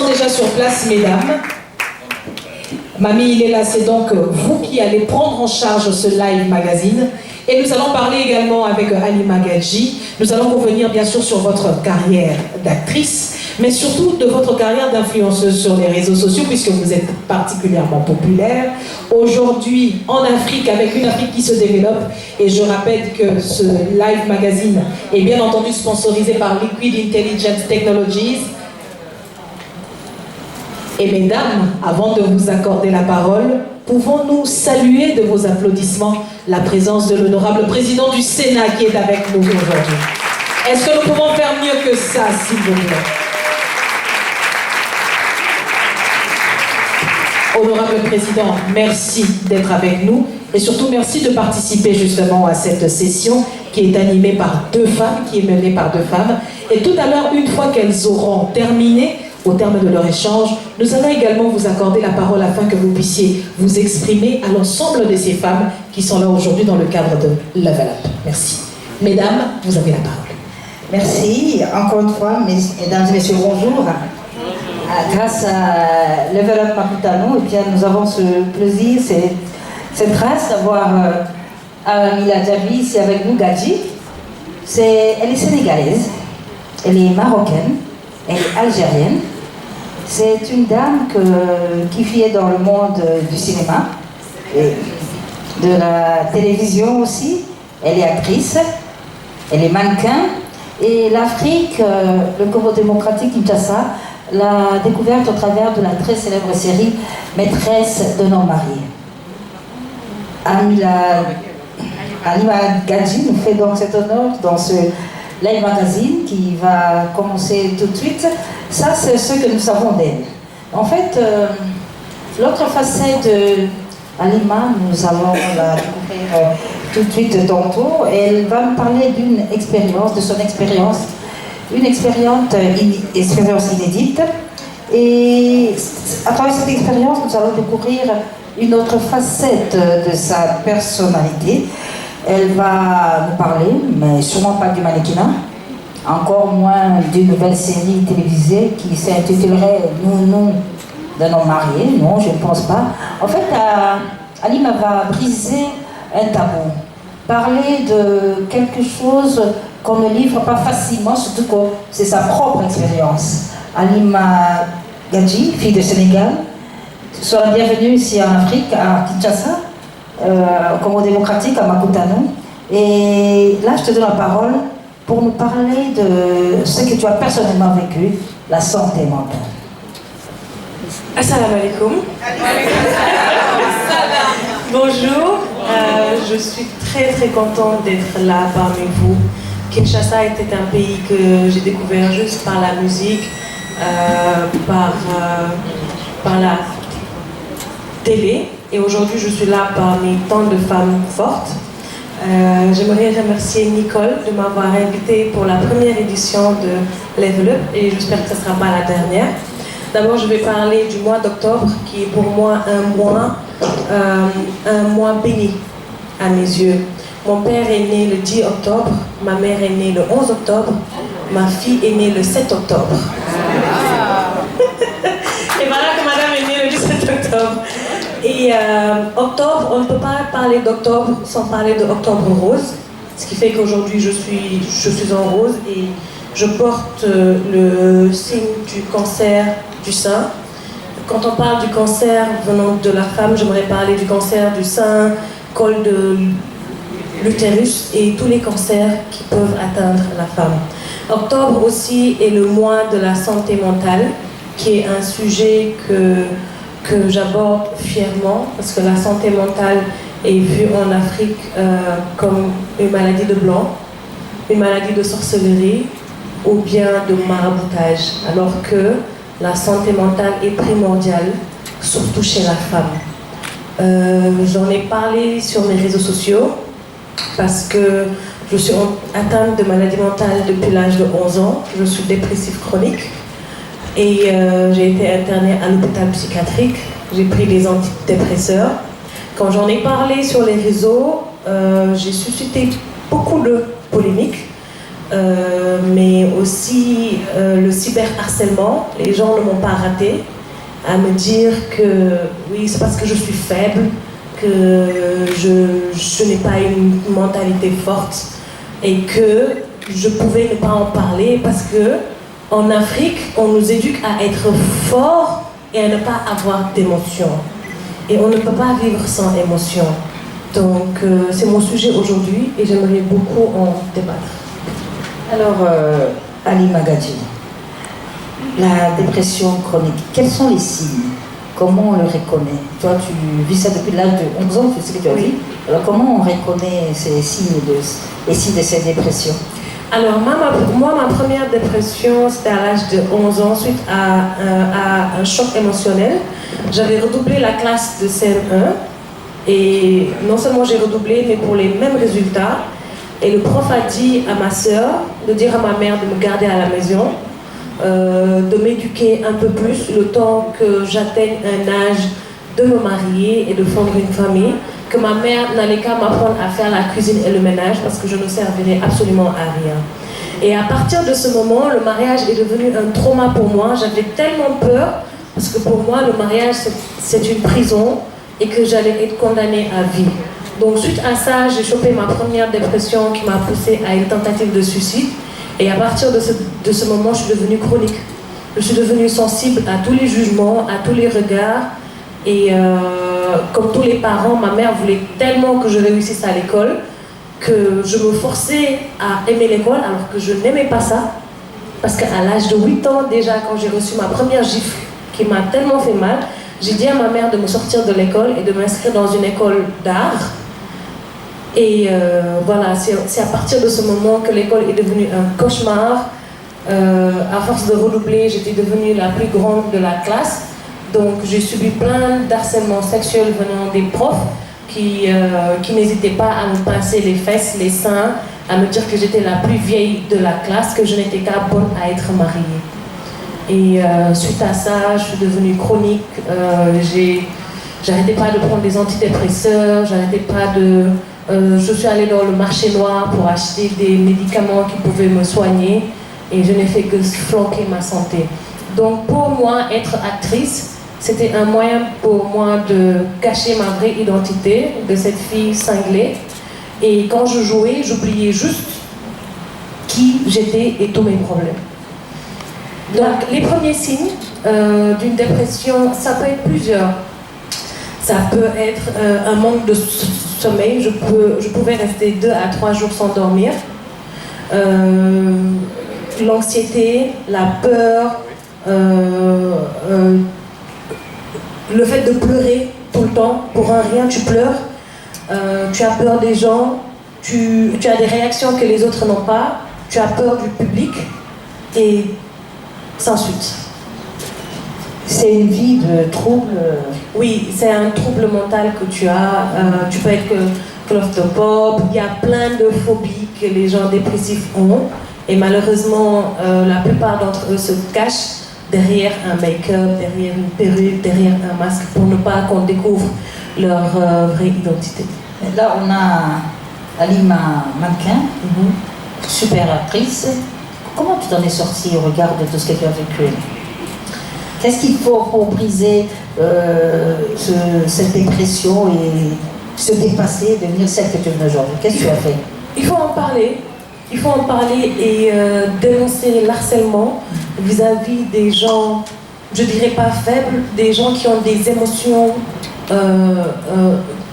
sont déjà sur place, mesdames. Mamie, il est là, c'est donc vous qui allez prendre en charge ce live magazine. Et nous allons parler également avec Halima Gadji. Nous allons revenir bien sûr sur votre carrière d'actrice, mais surtout de votre carrière d'influenceuse sur les réseaux sociaux, puisque vous êtes particulièrement populaire. Aujourd'hui, en Afrique, avec une Afrique qui se développe. Et je rappelle que ce live magazine est bien entendu sponsorisé par Liquid Intelligence Technologies. Et mesdames, avant de vous accorder la parole, pouvons-nous saluer de vos applaudissements la présence de l'honorable président du Sénat qui est avec nous aujourd'hui. Est-ce que nous pouvons faire mieux que ça, s'il vous plaît? Honorable président, merci d'être avec nous et surtout merci de participer justement à cette session qui est animée par deux femmes, qui est menée par deux femmes. Et tout à l'heure, une fois qu'elles auront terminé, au terme de leur échange, nous allons également vous accorder la parole afin que vous puissiez vous exprimer à l'ensemble de ces femmes qui sont là aujourd'hui dans le cadre de Level Up. Merci. Mesdames, vous avez la parole. Merci. Encore une fois, mesdames et messieurs, bonjour. Grâce à Level Up Makutano, eh bien, nous avons ce plaisir, cette grâce d'avoir Amila Djabi ici avec nous, Gadji. Elle est sénégalaise, elle est marocaine, elle est algérienne. C'est une dame qui vit dans le monde du cinéma, et de la télévision aussi. Elle est actrice, elle est mannequin. Et l'Afrique, le Congo démocratique Kinshasa, l'a découverte au travers de la très célèbre série Maîtresse d'un homme marié. Halima Gadji nous fait donc cet honneur dans ce live magazine qui va commencer tout de suite. Ça, c'est ce que nous savons d'elle. En fait, l'autre facette de Halima, nous allons la découvrir tout de suite tantôt. Elle va nous parler d'une expérience, de son expérience, une expérience inédite. Et à travers cette expérience, nous allons découvrir une autre facette de sa personnalité. Elle va nous parler, mais sûrement pas du mannequinat, encore moins d'une nouvelle série télévisée qui s'intitulerait Nous d'un homme marié. Non, je ne pense pas. En fait, Halima va briser un tabou, parler de quelque chose qu'on ne livre pas facilement, surtout que c'est sa propre expérience. Halima Gadji, fille de Sénégal, sois la bienvenue ici en Afrique, à Kinshasa, au Congo démocratique, à Makutano. Et là, je te donne la parole pour nous parler de ce que tu as personnellement vécu, la santé mentale. Assalamu alaikum. Bonjour, je suis très contente d'être là parmi vous. Kinshasa était un pays que j'ai découvert juste par la musique, par la télé. Et aujourd'hui, je suis là parmi tant de femmes fortes. J'aimerais remercier Nicole de m'avoir invitée pour la première édition de Level Up et j'espère que ce ne sera pas la dernière. D'abord, je vais parler du mois d'octobre qui est pour moi un mois béni à mes yeux. Mon père est né le 10 octobre, ma mère est née le 11 octobre, ma fille est née le 7 octobre. Et voilà que madame est née le 17 octobre. Et octobre, on ne peut pas parler d'octobre sans parler de octobre rose. Ce qui fait qu'aujourd'hui je suis en rose et je porte le signe du cancer du sein. Quand on parle du cancer venant de la femme, j'aimerais parler du cancer du sein, col de l'utérus et tous les cancers qui peuvent atteindre la femme. Octobre aussi est le mois de la santé mentale, qui est un sujet que j'aborde fièrement, parce que la santé mentale est vue en Afrique comme une maladie de blanc, une maladie de sorcellerie ou bien de maraboutage, alors que la santé mentale est primordiale, surtout chez la femme. J'en ai parlé sur mes réseaux sociaux, parce que je suis atteinte de maladie mentale depuis l'âge de 11 ans, je suis dépressive chronique. Et j'ai été internée à l'hôpital psychiatrique, j'ai pris des antidépresseurs. Quand j'en ai parlé sur les réseaux, j'ai suscité beaucoup de polémiques. mais aussi le cyberharcèlement. Les gens ne m'ont pas raté à me dire que oui, c'est parce que je suis faible, que je n'ai pas une mentalité forte et que je pouvais ne pas en parler parce que en Afrique, on nous éduque à être fort et à ne pas avoir d'émotion. Et on ne peut pas vivre sans émotion. Donc c'est mon sujet aujourd'hui et j'aimerais beaucoup en débattre. Alors, Halima Gadji, la dépression chronique, quels sont les signes? Comment on le reconnaît? Toi, tu vis ça depuis l'âge de 11 ans, c'est ce que tu as dit. Alors, comment on reconnaît ces signes les signes de cette dépression? Alors, moi, ma première dépression, c'était à l'âge de 11 ans, suite à un choc émotionnel. J'avais redoublé la classe de CM1 et non seulement j'ai redoublé, mais pour les mêmes résultats. Et le prof a dit à ma sœur de dire à ma mère de me garder à la maison, de m'éduquer un peu plus le temps que j'atteigne un âge de me marier et de fonder une famille, que ma mère n'allait qu'à m'apprendre à faire la cuisine et le ménage parce que je ne servirais absolument à rien. Et à partir de ce moment, le mariage est devenu un trauma pour moi. J'avais tellement peur parce que pour moi, le mariage, c'est une prison et que j'allais être condamnée à vie. Donc suite à ça, j'ai chopé ma première dépression qui m'a poussée à une tentative de suicide. Et à partir de ce moment, je suis devenue chronique. Je suis devenue sensible à tous les jugements, à tous les regards. Et comme tous les parents, ma mère voulait tellement que je réussisse à l'école que je me forçais à aimer l'école alors que je n'aimais pas ça. Parce qu'à l'âge de 8 ans, déjà, quand j'ai reçu ma première gifle qui m'a tellement fait mal, j'ai dit à ma mère de me sortir de l'école et de m'inscrire dans une école d'art. Et voilà, c'est à partir de ce moment que l'école est devenue un cauchemar. À force de redoubler, j'étais devenue la plus grande de la classe. Donc j'ai subi plein d'harcèlements sexuels venant des profs qui n'hésitaient pas à me pincer les fesses, les seins, à me dire que j'étais la plus vieille de la classe, que je n'étais qu'à bonne à être mariée. Et suite à ça, je suis devenue chronique. J'arrêtais pas de prendre des antidépresseurs, j'arrêtais pas de... je suis allée dans le marché noir pour acheter des médicaments qui pouvaient me soigner et je n'ai fait que flanquer ma santé. Donc pour moi, être actrice, c'était un moyen pour moi de cacher ma vraie identité de cette fille cinglée. Et quand je jouais, j'oubliais juste qui j'étais et tous mes problèmes. Donc les premiers signes d'une dépression, ça peut être plusieurs. Ça peut être un manque de sommeil. Je pouvais rester 2 à 3 jours sans dormir. L'anxiété, la peur, le fait de pleurer tout le temps. Pour un rien, tu pleures. Tu as peur des gens. Tu as des réactions que les autres n'ont pas. Tu as peur du public. Et sans suite. C'est une vie de trouble. Oui, c'est un trouble mental que tu as. Tu peux être claustrophobe. Il y a plein de phobies que les gens dépressifs ont. Et malheureusement, la plupart d'entre eux se cachent derrière un make-up, derrière une perruque, derrière un masque pour ne pas qu'on découvre leur vraie identité. Là, on a Halima Mannequin, super actrice. Comment tu t'en es sortie au regard de tout ce que tu as vécu? Qu'est-ce qu'il faut pour briser cette dépression et se dépasser, devenir celle que tu es aujourd'hui? Qu'est-ce que tu as fait? Il faut en parler. Il faut en parler et dénoncer l'harcèlement vis-à-vis des gens, je dirais pas faibles, des gens qui ont des émotions,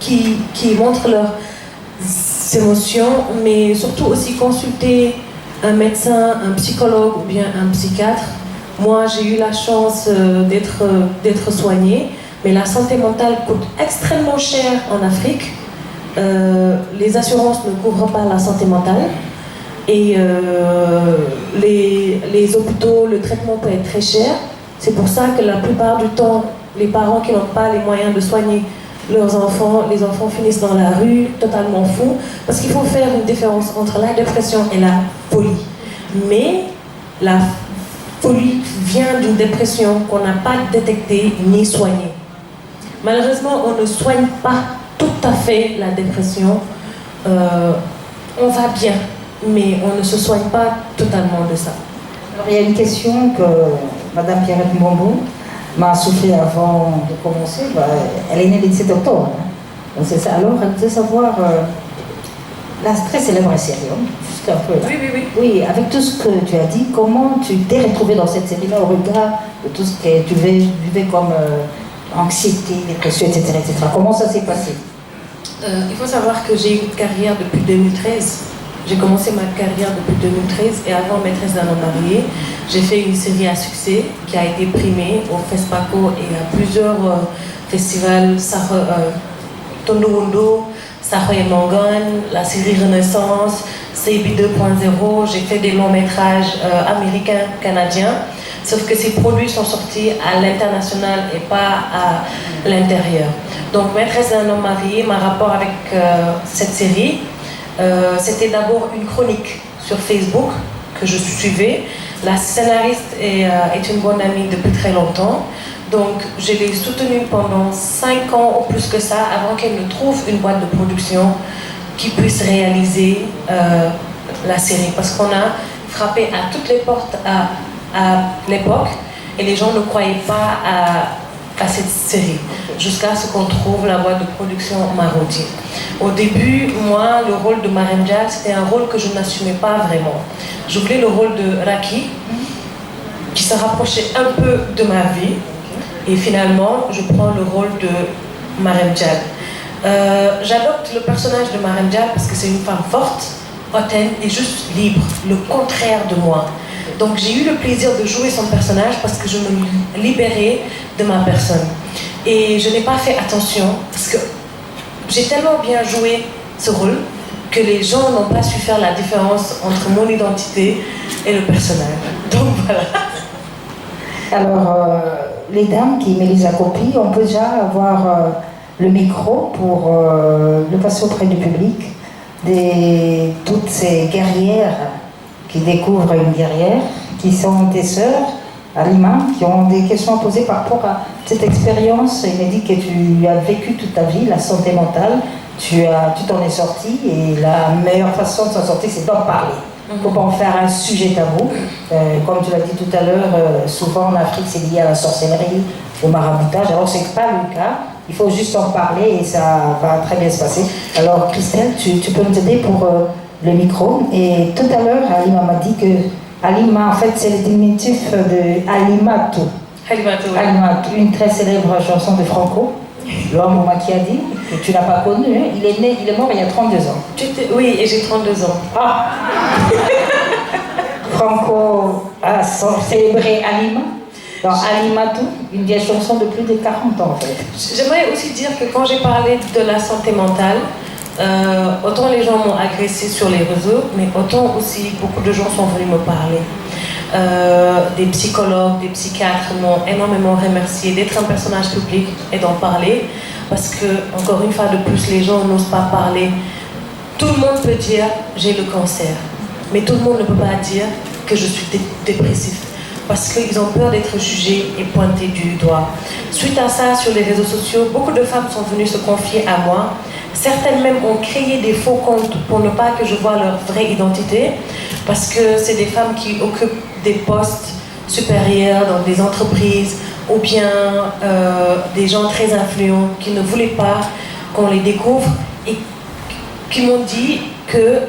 qui montrent leurs émotions, mais surtout aussi consulter un médecin, un psychologue ou bien un psychiatre. Moi, j'ai eu la chance d'être soignée, mais la santé mentale coûte extrêmement cher en Afrique. Les assurances ne couvrent pas la santé mentale. Et les hôpitaux, le traitement peut être très cher. C'est pour ça que la plupart du temps, les parents qui n'ont pas les moyens de soigner leurs enfants, les enfants finissent dans la rue, totalement fous. Parce qu'il faut faire une différence entre la dépression et la folie. Mais la folie vient d'une dépression qu'on n'a pas détectée ni soignée. Malheureusement, on ne soigne pas tout à fait la dépression. On va bien. mais on ne se soigne pas totalement de ça. Alors, il y a une question que Madame Pierrette Mbombo m'a soufflé avant de commencer. Elle est née le 17 octobre. Donc c'est ça. Alors, elle voulait savoir la très célèbre série, jusqu'à peu là. Oui. Oui, avec tout ce que tu as dit, comment tu t'es retrouvée dans cette série-là au regard de tout ce que tu vivais comme anxiété, dépression, etc., etc. Comment ça s'est passé? Il faut savoir que j'ai une carrière depuis 2013. J'ai commencé ma carrière depuis 2013 et avant Maîtresse d'un homme marié, j'ai fait une série à succès qui a été primée au FESPACO et à plusieurs festivals, Tondowondo, Saho et Mangan, la série Renaissance, CB 2.0. J'ai fait des longs métrages américains, canadiens, sauf que ces produits sont sortis à l'international et pas à l'intérieur. Donc Maîtresse d'un homme marié, mon rapport avec cette série, c'était d'abord une chronique sur Facebook que je suivais. La scénariste est une bonne amie depuis très longtemps. Donc je l'ai soutenue pendant 5 ans ou plus que ça avant qu'elle ne trouve une boîte de production qui puisse réaliser la série. Parce qu'on a frappé à toutes les portes à l'époque et les gens ne croyaient pas à cette série jusqu'à ce qu'on trouve la boîte de production Marodi. Au début, moi, le rôle de Marème Dial, c'était un rôle que je n'assumais pas vraiment. Je voulais le rôle de Raki, qui se rapprochait un peu de ma vie, et finalement, je prends le rôle de Marème Dial. J'adopte le personnage de Marème Dial parce que c'est une femme forte, hautaine et juste libre, le contraire de moi. Donc j'ai eu le plaisir de jouer son personnage parce que je me libérais de ma personne. Et je n'ai pas fait attention parce que j'ai tellement bien joué ce rôle que les gens n'ont pas su faire la différence entre mon identité et le personnage. Donc voilà. Alors, les dames qui mêlent la copie, on peut déjà avoir le micro pour le passer auprès du public, toutes ces guerrières qui découvrent une guerrière, qui sont des sœurs, Alima, qui ont des questions à poser par rapport à cette expérience inédite que tu as vécue toute ta vie, la santé mentale. Tu t'en es sortie et la meilleure façon de s'en sortir, c'est d'en parler. Il ne faut pas en faire un sujet tabou. Comme tu l'as dit tout à l'heure, souvent en Afrique, c'est lié à la sorcellerie, au maraboutage. Alors, ce n'est pas le cas. Il faut juste en parler et ça va très bien se passer. Alors, Christelle, tu peux nous aider pour le micro. Et tout à l'heure, Alima m'a dit que Alima, en fait, c'est le diminutif de Alimatou. Alimatou, oui. Alimatou, une très célèbre chanson de Franco, l'homme au Macchiadi, que tu n'as pas connu. Hein. Il est mort il y a 32 ans. Oui, et j'ai 32 ans. Ah Franco a célébré Alima. Dans Alimatou, une vieille chanson de plus de 40 ans en fait. J'aimerais aussi dire que quand j'ai parlé de la santé mentale, autant les gens m'ont agressé sur les réseaux, mais autant aussi beaucoup de gens sont venus me parler. Des psychologues, des psychiatres m'ont énormément remercié d'être un personnage public et d'en parler, parce que, encore une fois de plus, les gens n'osent pas parler. Tout le monde peut dire j'ai le cancer, mais tout le monde ne peut pas dire que je suis dépressif, parce qu'ils ont peur d'être jugés et pointés du doigt. Suite à ça, sur les réseaux sociaux, beaucoup de femmes sont venues se confier à moi. Certaines même ont créé des faux comptes pour ne pas que je voie leur vraie identité, parce que c'est des femmes qui occupent des postes supérieurs dans des entreprises, ou bien des gens très influents qui ne voulaient pas qu'on les découvre et qui m'ont dit que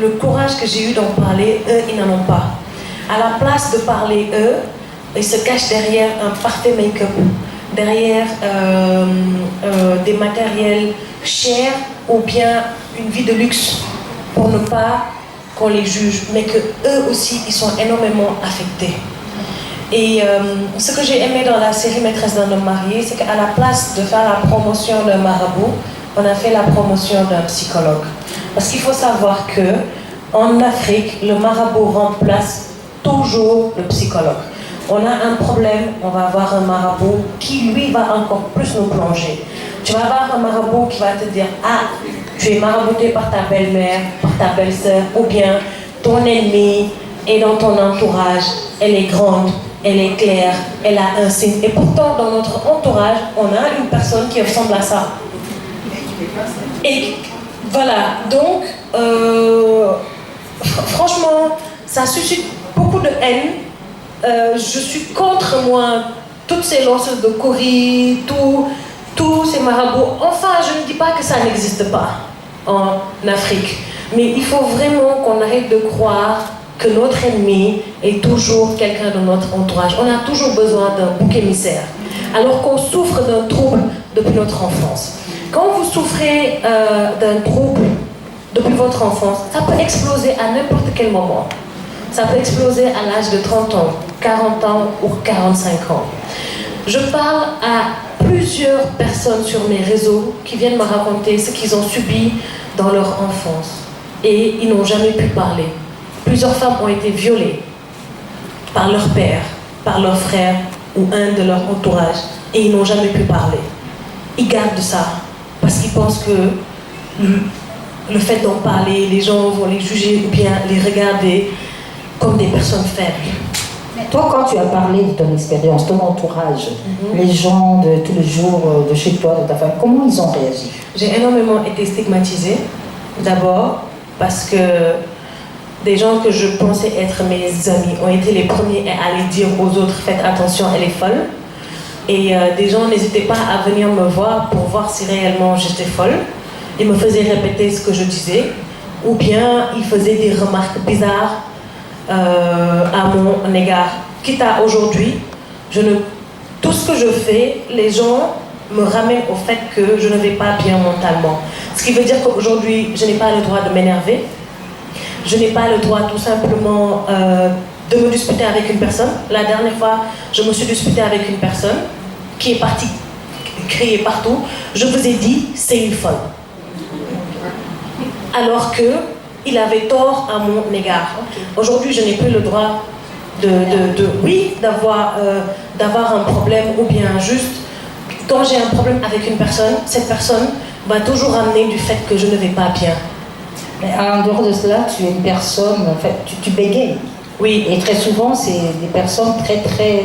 le courage que j'ai eu d'en parler, eux, ils n'en ont pas. À la place de parler, eux, ils se cachent derrière un parfait make-up, derrière des matériels chers ou bien une vie de luxe pour ne pas qu'on les juge, mais que eux aussi, ils sont énormément affectés. Et ce que j'ai aimé dans la série Maîtresse d'un homme marié, c'est qu'à la place de faire la promotion d'un marabout, on a fait la promotion d'un psychologue. Parce qu'il faut savoir que en Afrique, le marabout remplace toujours le psychologue. On a un problème, on va avoir un marabout qui, lui, va encore plus nous plonger. Tu vas avoir un marabout qui va te dire « Ah, tu es marabouté par ta belle-mère, par ta belle-sœur, ou bien ton ennemi est dans ton entourage, elle est grande, elle est claire, elle a un signe. » Et pourtant, dans notre entourage, on a une personne qui ressemble à ça. Et voilà, donc, franchement, ça suscite beaucoup de haine. Je suis contre moi, toutes ces lanceuses de Cori, tous ces marabouts. Enfin, je ne dis pas que ça n'existe pas en Afrique, mais il faut vraiment qu'on arrête de croire que notre ennemi est toujours quelqu'un de notre entourage. On a toujours besoin d'un bouc émissaire, alors qu'on souffre d'un trouble depuis notre enfance. Quand vous souffrez d'un trouble depuis votre enfance, ça peut exploser à n'importe quel moment. Ça peut exploser à l'âge de 30 ans, 40 ans ou 45 ans. Je parle à plusieurs personnes sur mes réseaux qui viennent me raconter ce qu'ils ont subi dans leur enfance. Et ils n'ont jamais pu parler. Plusieurs femmes ont été violées par leur père, par leur frère ou un de leur entourage. Et ils n'ont jamais pu parler. Ils gardent ça parce qu'ils pensent que le fait d'en parler, les gens vont les juger ou bien les regarder comme des personnes faibles. Mais toi, quand tu as parlé de ton expérience, ton entourage, les gens de tous les jours, de chez toi, de ta famille, comment ils ont réagi? J'ai énormément été stigmatisée, d'abord, parce que des gens que je pensais être mes amis ont été les premiers à aller dire aux autres « faites attention, elle est folle ». Et des gens n'hésitaient pas à venir me voir pour voir si réellement j'étais folle. Ils me faisaient répéter ce que je disais, ou bien ils faisaient des remarques bizarres à mon égard. Quitte à aujourd'hui, tout ce que je fais, les gens me ramènent au fait que je ne vais pas bien mentalement. Ce qui veut dire qu'aujourd'hui, je n'ai pas le droit de m'énerver. Je n'ai pas le droit tout simplement de me disputer avec une personne. La dernière fois, je me suis disputée avec une personne qui est partie crier partout. Je vous ai dit, c'est une folle. Alors qu'il avait tort à mon égard. Aujourd'hui, je n'ai plus le droit d'avoir un problème, ou bien juste, quand j'ai un problème avec une personne, cette personne va toujours ramener du fait que je ne vais pas bien. Mais en dehors de cela, tu es une personne, en fait, tu bégayes. Oui. Et très souvent, c'est des personnes très, très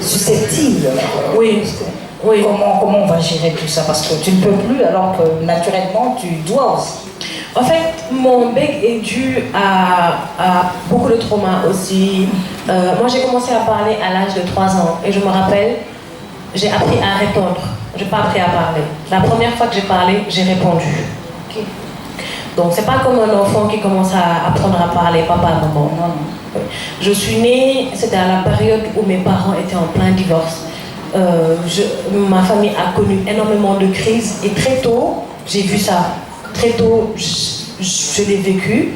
susceptibles. Oui. Oui. Comment on va gérer tout ça? Parce que tu ne peux plus, alors que naturellement, tu dois aussi. En fait, mon bec est dû à beaucoup de traumas aussi. Moi, j'ai commencé à parler à l'âge de 3 ans. Et je me rappelle, j'ai appris à répondre. Je n'ai pas appris à parler. La première fois que j'ai parlé, j'ai répondu. Okay. Donc, c'est pas comme un enfant qui commence à apprendre à parler, papa, maman. Non. Je suis née, c'était à la période où mes parents étaient en plein divorce. Ma famille a connu énormément de crises et très tôt, j'ai vu ça. Très tôt, je l'ai vécu.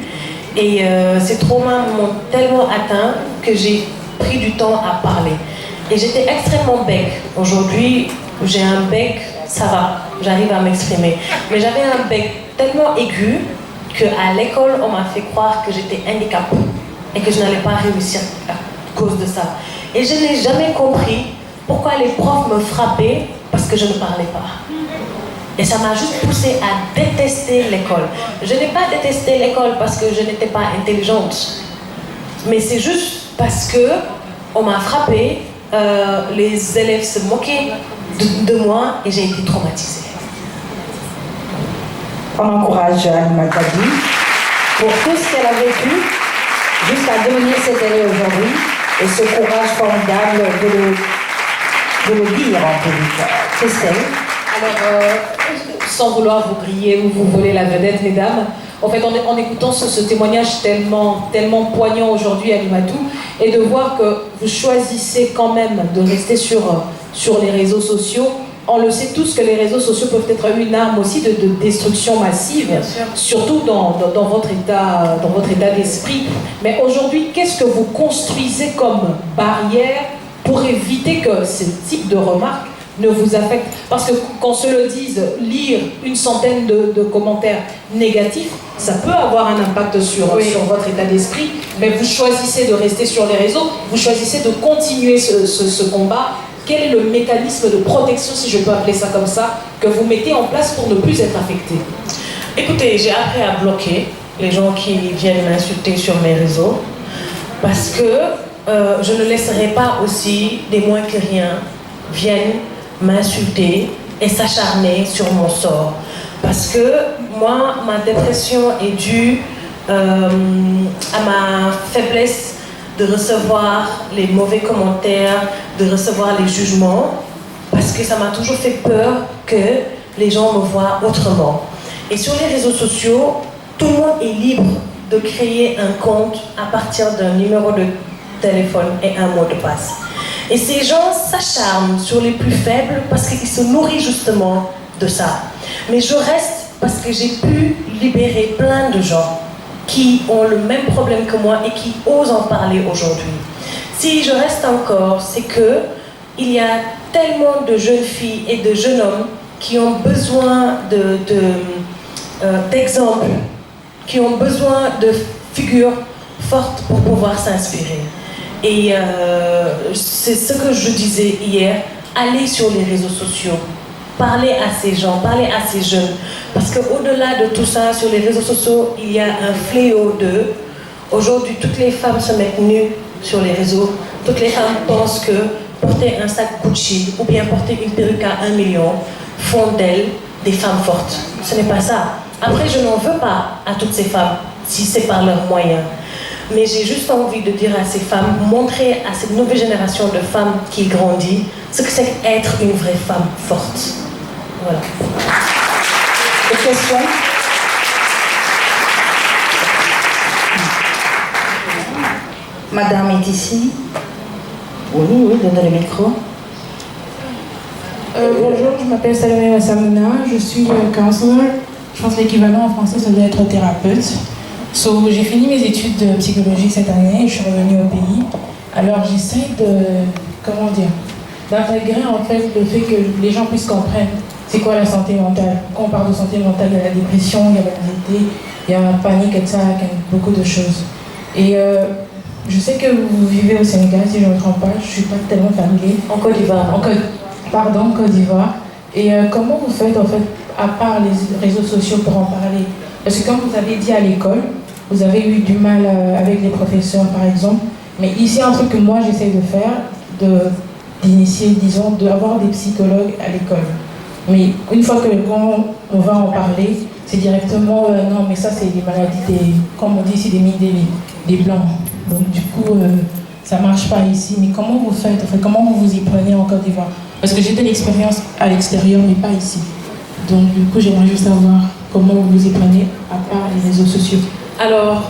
Et ces traumas m'ont tellement atteint que j'ai pris du temps à parler. Et j'étais extrêmement bec. Aujourd'hui, j'ai un bec, ça va, j'arrive à m'exprimer. Mais j'avais un bec tellement aigu qu'à l'école, on m'a fait croire que j'étais handicapée et que je n'allais pas réussir à cause de ça. Et je n'ai jamais compris pourquoi les profs me frappaient parce que je ne parlais pas. Et ça m'a juste poussée à détester l'école. Je n'ai pas détesté l'école parce que je n'étais pas intelligente. Mais c'est juste parce que on m'a frappée, les élèves se moquaient de moi et j'ai été traumatisée. On encourage Halima Gadji pour tout ce qu'elle a vécu jusqu'à devenir cette elle est aujourd'hui et ce courage formidable de le dire en public. Christelle. Alors, sans vouloir vous griller ou vous voler la vedette, mesdames, en fait, en écoutant ce témoignage tellement poignant aujourd'hui à Alimatou, et de voir que vous choisissez quand même de rester sur les réseaux sociaux. On le sait tous que les réseaux sociaux peuvent être une arme aussi de destruction massive, surtout dans votre état d'esprit. Mais aujourd'hui, qu'est-ce que vous construisez comme barrière pour éviter que ce type de remarques ne vous affecte? Parce que qu'on se le dise, lire une centaine de commentaires négatifs, ça peut avoir un impact sur votre état d'esprit, mais vous choisissez de rester sur les réseaux, vous choisissez de continuer ce combat. Quel est le mécanisme de protection, si je peux appeler ça comme ça, que vous mettez en place pour ne plus être affecté? Écoutez, j'ai appris à bloquer les gens qui viennent m'insulter sur mes réseaux, parce que je ne laisserai pas aussi des moins que rien viennent m'insulter et s'acharner sur mon sort. Parce que moi, ma dépression est due à ma faiblesse de recevoir les mauvais commentaires, de recevoir les jugements, parce que ça m'a toujours fait peur que les gens me voient autrement. Et sur les réseaux sociaux, tout le monde est libre de créer un compte à partir d'un numéro de téléphone et un mot de passe. Et ces gens s'acharnent sur les plus faibles parce qu'ils se nourrissent justement de ça. Mais je reste parce que j'ai pu libérer plein de gens qui ont le même problème que moi et qui osent en parler aujourd'hui. Si je reste encore, c'est que il y a tellement de jeunes filles et de jeunes hommes qui ont besoin d'exemples, qui ont besoin de figures fortes pour pouvoir s'inspirer. Et c'est ce que je disais hier, allez sur les réseaux sociaux, parlez à ces gens, parlez à ces jeunes. Parce qu'au-delà de tout ça, sur les réseaux sociaux, il y a un fléau de... Aujourd'hui, toutes les femmes se mettent nues sur les réseaux. Toutes les femmes pensent que porter un sac Gucci ou bien porter une perruque à 1 million font d'elles des femmes fortes. Ce n'est pas ça. Après, je n'en veux pas à toutes ces femmes, si c'est par leurs moyens. Mais j'ai juste envie de dire à ces femmes, montrer à cette nouvelle génération de femmes qui grandit ce que c'est qu'être une vraie femme forte. Voilà. Des questions? Madame est ici. Oui, donnez le micro. Bonjour, je m'appelle Salomé Massamouna, je suis counselor. Je pense que l'équivalent en français, ça doit être thérapeute. J'ai fini mes études de psychologie cette année et je suis revenue au pays. Alors j'essaie d'intégrer en fait le fait que les gens puissent comprendre c'est quoi la santé mentale. Quand on parle de santé mentale, il y a la dépression, il y a l'anxiété, il y a la panique, etc., beaucoup de choses. Et je sais que vous vivez au Sénégal, si je ne me trompe pas, je ne suis pas tellement familier. En Côte d'Ivoire. Côte d'Ivoire. Et comment vous faites en fait, à part les réseaux sociaux pour en parler? Parce que comme vous avez dit à l'école, vous avez eu du mal avec les professeurs par exemple, mais ici un truc que moi j'essaie de faire, d'initier, disons, d'avoir des psychologues à l'école. Mais une fois que quand on va en parler, c'est directement, non mais ça c'est des maladies, comme on dit ici, des blancs. Donc du coup, ça ne marche pas ici. Mais comment vous faites, en fait, comment vous vous y prenez en Côte d'Ivoire? Parce que j'ai de l'expérience à l'extérieur, mais pas ici. Donc du coup, j'aimerais juste savoir comment vous vous y prenez, à part les réseaux sociaux. Alors,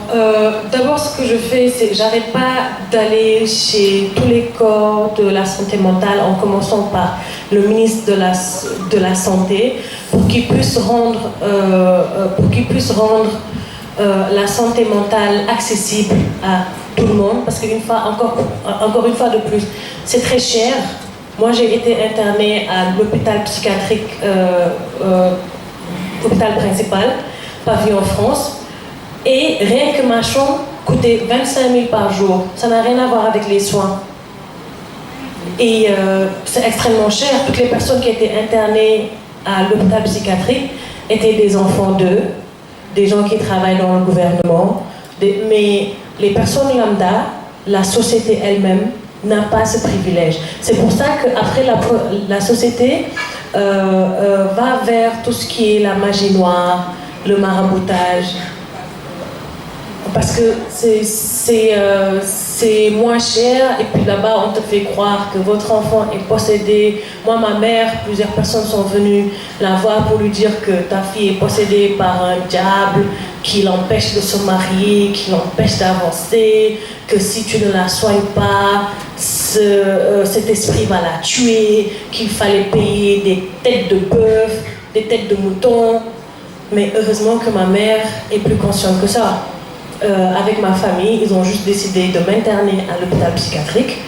d'abord, ce que je fais, c'est j'arrête pas d'aller chez tous les corps de la santé mentale, en commençant par le ministre de la Santé, pour qu'il puisse rendre, la santé mentale accessible à tout le monde, parce encore une fois de plus, c'est très cher. Moi, j'ai été internée à l'hôpital psychiatrique, hôpital principal, pavillon France, et rien que ma chambre coûtait 25 000 par jour. Ça n'a rien à voir avec les soins. Et c'est extrêmement cher. Toutes les personnes qui étaient internées à l'hôpital psychiatrique étaient des enfants d'eux, des gens qui travaillent dans le gouvernement, mais les personnes lambda, la société elle-même, n'a pas ce privilège. C'est pour ça qu'après la société va vers tout ce qui est la magie noire, le maraboutage, parce que c'est moins cher, et puis là-bas on te fait croire que votre enfant est possédé. Moi, ma mère, plusieurs personnes sont venues la voir pour lui dire que ta fille est possédée par un diable qui l'empêche de se marier, qui l'empêche d'avancer, que si tu ne la soignes pas, cet esprit va la tuer, qu'il fallait payer des têtes de bœuf, des têtes de mouton. Mais heureusement que ma mère est plus consciente que ça. Avec ma famille, ils ont juste décidé de m'interner à l'hôpital psychiatrique.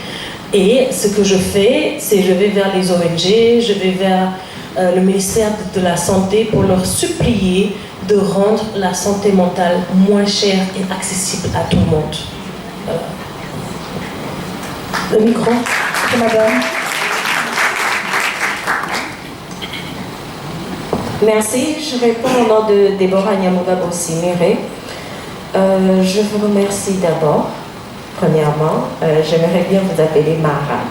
Et ce que je fais, c'est je vais vers les ONG, je vais vers le ministère de la Santé pour leur supplier de rendre la santé mentale moins chère et accessible à tout le monde. Le micro, madame. Merci, je réponds au nom de Déborah Nyamuga Bossimire. Je vous remercie d'abord. Premièrement, j'aimerais bien vous appeler Mara.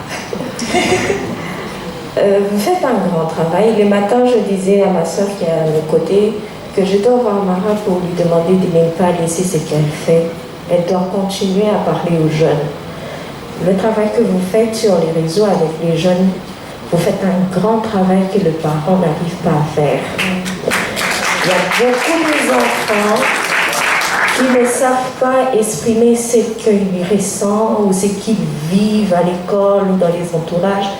Vous faites un grand travail. Le matin, je disais à ma soeur qui est à mes côtés, que je dois voir Mara pour lui demander de ne pas laisser ce qu'elle fait. Elle doit continuer à parler aux jeunes. Le travail que vous faites sur les réseaux avec les jeunes, vous faites un grand travail que le parent n'arrive pas à faire. Il y a beaucoup d'enfants qui ne savent pas exprimer ce qu'ils ressentent ou ce qu'ils vivent à l'école ou dans les entourages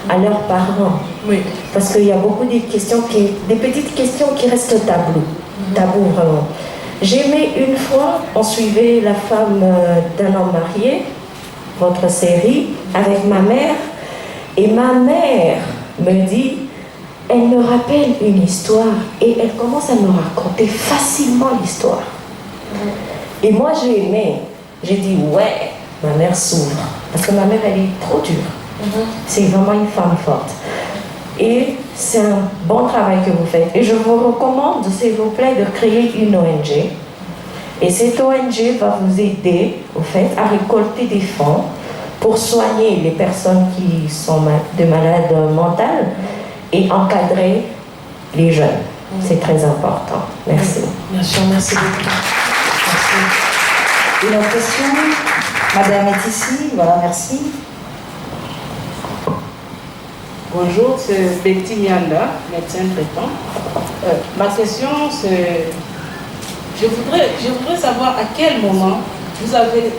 à leurs parents. Oui. Parce qu'il y a beaucoup de questions des petites questions qui restent tabou vraiment. J'ai aimé une fois, on suivait La femme d'un homme marié, votre série, avec ma mère, et ma mère me dit, elle me rappelle une histoire et elle commence à me raconter facilement l'histoire. Et moi j'ai aimé, j'ai dit ouais, ma mère s'ouvre, parce que ma mère elle est trop dure. C'est vraiment une femme forte. Et c'est un bon travail que vous faites. Et je vous recommande, s'il vous plaît, de créer une ONG. Et cette ONG va vous aider, au fait, à récolter des fonds pour soigner les personnes qui sont de malades mentales et encadrer les jeunes. C'est très important. Merci. Bien sûr, merci beaucoup. Merci. Une autre question? Madame est ici, voilà, merci. Bonjour, c'est Betty Nyanda, médecin traitant. Ma question, c'est, je voudrais savoir à quel moment vous avez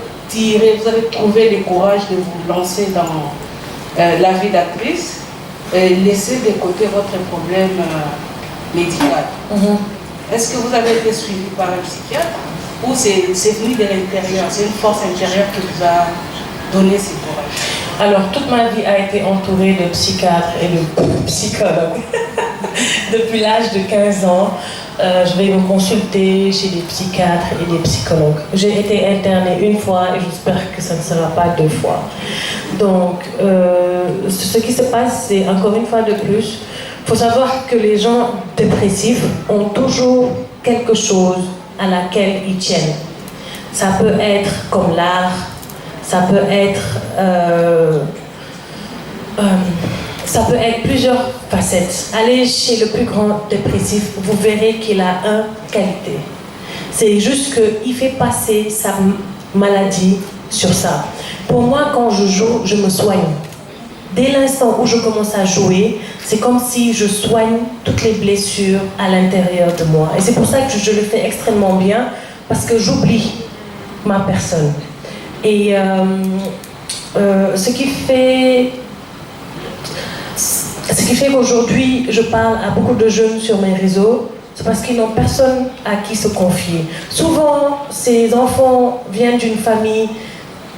trouvé le courage de vous lancer dans la vie d'actrice et laisser de côté votre problème médical. Est-ce que vous avez été suivi par un psychiatre ou c'est venu de l'intérieur, c'est une force intérieure qui vous a donné ce courage? Alors, toute ma vie a été entourée de psychiatres et de psychologues. Depuis l'âge de 15 ans, je vais me consulter chez des psychiatres et des psychologues. J'ai été internée une fois et j'espère que ça ne sera pas 2 fois. Donc, ce qui se passe, c'est encore une fois de plus, il faut savoir que les gens dépressifs ont toujours quelque chose à laquelle ils tiennent. Ça peut être comme l'art, ça peut être plusieurs facettes. Allez chez le plus grand dépressif, vous verrez qu'il a une qualité. C'est juste qu'il fait passer sa maladie sur ça. Pour moi, quand je joue, je me soigne. Dès l'instant où je commence à jouer, c'est comme si je soigne toutes les blessures à l'intérieur de moi. Et c'est pour ça que je le fais extrêmement bien, parce que j'oublie ma personne. Et ce qui fait qu'aujourd'hui, je parle à beaucoup de jeunes sur mes réseaux, c'est parce qu'ils n'ont personne à qui se confier. Souvent, ces enfants viennent d'une famille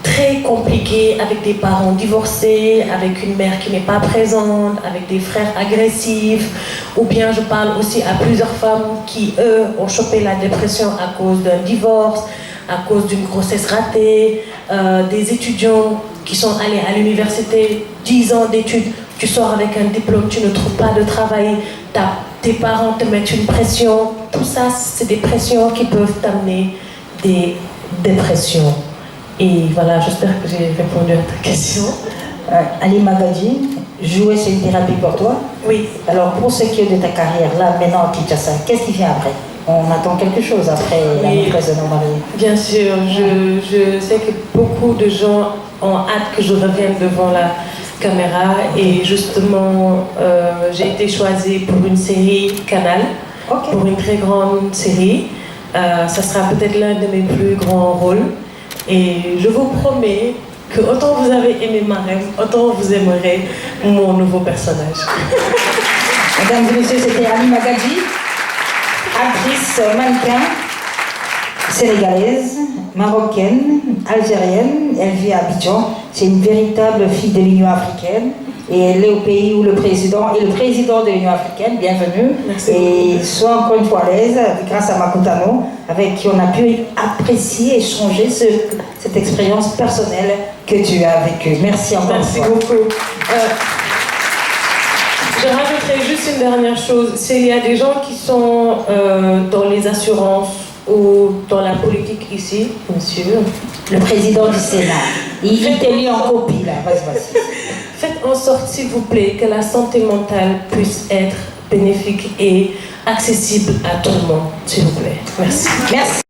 très compliquée, avec des parents divorcés, avec une mère qui n'est pas présente, avec des frères agressifs, ou bien je parle aussi à plusieurs femmes qui, eux, ont chopé la dépression à cause d'un divorce, à cause d'une grossesse ratée, des étudiants qui sont allés à l'université, 10 ans d'études, tu sors avec un diplôme, tu ne trouves pas de travail, tes parents te mettent une pression. Tout ça, c'est des pressions qui peuvent t'amener des dépressions. Et voilà, j'espère que j'ai répondu à ta question. Halima Gadji, jouer c'est une thérapie pour toi? Oui. Alors pour ce qui est de ta carrière, là maintenant à Kinshasa, qu'est-ce qui vient après? On attend quelque chose après la maîtresse de nos maris. Bien sûr, je sais que beaucoup de gens ont hâte que je revienne devant la caméra et justement j'ai été choisie pour une série Canal, pour une très grande série. Ça sera peut-être l'un de mes plus grands rôles et je vous promets que autant vous avez aimé Marème, autant vous aimerez mon nouveau personnage. Mesdames et messieurs, c'était Halima Gadji, actrice mannequin, sénégalaise, marocaine, algérienne. Elle vit à Abidjan. C'est une véritable fille de l'Union africaine. Et elle est au pays où le président est le président de l'Union africaine. Bienvenue. Merci et beaucoup. sois encore une fois à l'aise grâce à Makutano, avec qui on a pu apprécier, échanger cette expérience personnelle que tu as vécue. Merci encore. Merci beaucoup. Je rajouterai juste une dernière chose. C'est il y a des gens qui sont dans les assurances ou dans la politique ici, monsieur. Le président du Sénat. Il est mis en copie là. Vas-y. Faites en sorte, s'il vous plaît, que la santé mentale puisse être bénéfique et accessible à tout le monde, s'il vous plaît. Merci. Merci.